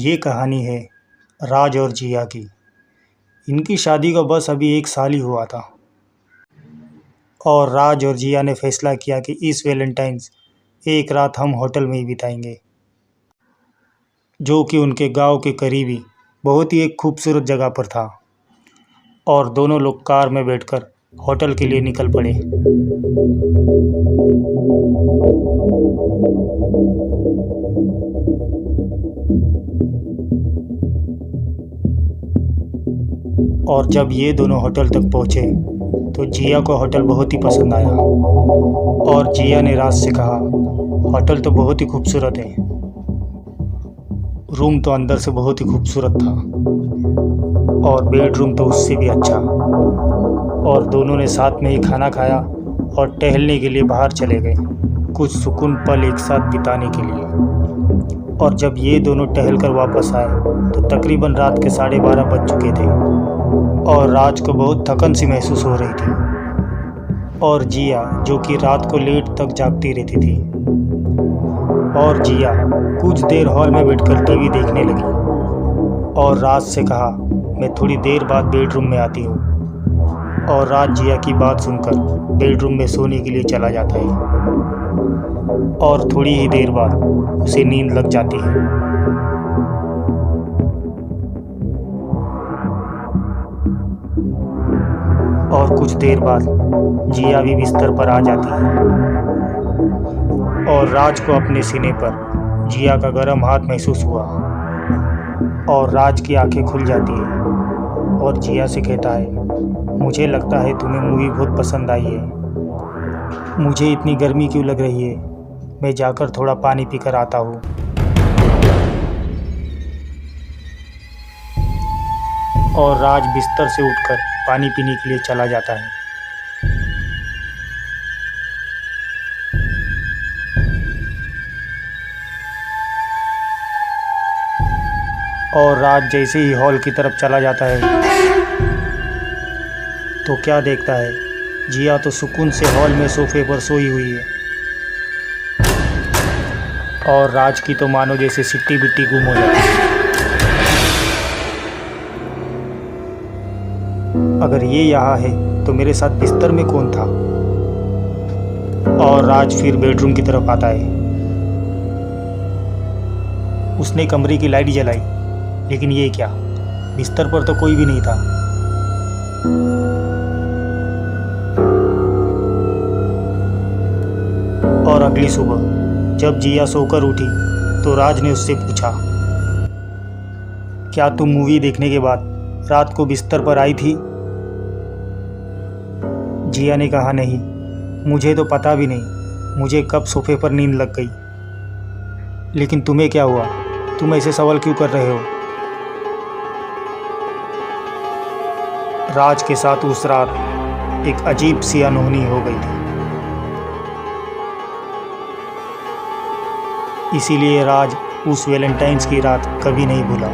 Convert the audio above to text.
ये कहानी है राज और जिया की। इनकी शादी को बस अभी 1 साल ही हुआ था और राज और जिया ने फैसला किया कि इस वैलेंटाइंस एक रात हम होटल में ही बिताएंगे, जो कि उनके गांव के करीब ही बहुत ही एक खूबसूरत जगह पर था। और दोनों लोग कार में बैठकर होटल के लिए निकल पड़े। और जब ये दोनों होटल तक पहुँचे तो जिया को होटल बहुत ही पसंद आया और जिया ने राज से कहा, होटल तो बहुत ही खूबसूरत है, रूम तो अंदर से बहुत ही खूबसूरत था और बेडरूम तो उससे भी अच्छा। और दोनों ने साथ में ही खाना खाया और टहलने के लिए बाहर चले गए, कुछ सुकून पल एक साथ बिताने के लिए। और जब ये दोनों टहलकर वापस आए तो तकरीबन रात के 12:30 बज चुके थे और राज को बहुत थकन सी महसूस हो रही थी और जिया जो कि रात को लेट तक जागती रहती थी। और जिया कुछ देर हॉल में बैठकर टीवी देखने लगी और राज से कहा, मैं थोड़ी देर बाद बेडरूम में आती हूँ। और राज जिया की बात सुनकर बेडरूम में सोने के लिए चला जाता है और थोड़ी ही देर बाद उसे नींद लग जाती है। और कुछ देर बाद जिया भी बिस्तर पर आ जाती है और राज को अपने सीने पर जिया का गर्म हाथ महसूस हुआ और राज की आंखें खुल जाती है और जिया से कहता है, मुझे लगता है तुम्हें मूवी बहुत पसंद आई है, मुझे इतनी गर्मी क्यों लग रही है, मैं जाकर थोड़ा पानी पीकर आता हूँ। और राज बिस्तर से उठकर पानी पीने के लिए चला जाता है। और राज जैसे ही हॉल की तरफ चला जाता है तो क्या देखता है, जिया तो सुकून से हॉल में सोफे पर सोई हुई है और राज की तो मानो जैसे सिट्टी बिट्टी गुम हो जाती है। अगर ये यहाँ है तो मेरे साथ बिस्तर में कौन था। और राज फिर बेडरूम की तरफ आता है। उसने कमरे की लाइट जलाई, लेकिन ये क्या, बिस्तर पर तो कोई भी नहीं था। और अगली सुबह जब जिया सोकर उठी तो राज ने उससे पूछा, क्या तुम मूवी देखने के बाद रात को बिस्तर पर आई थी। जिया ने कहा, नहीं, मुझे तो पता भी नहीं मुझे कब सोफे पर नींद लग गई। लेकिन तुम्हें क्या हुआ, तुम ऐसे सवाल क्यों कर रहे हो। राज के साथ उस रात एक अजीब सी अनहोनी हो गई थी, इसीलिए राज उस वैलेंटाइंस की रात कभी नहीं भूला।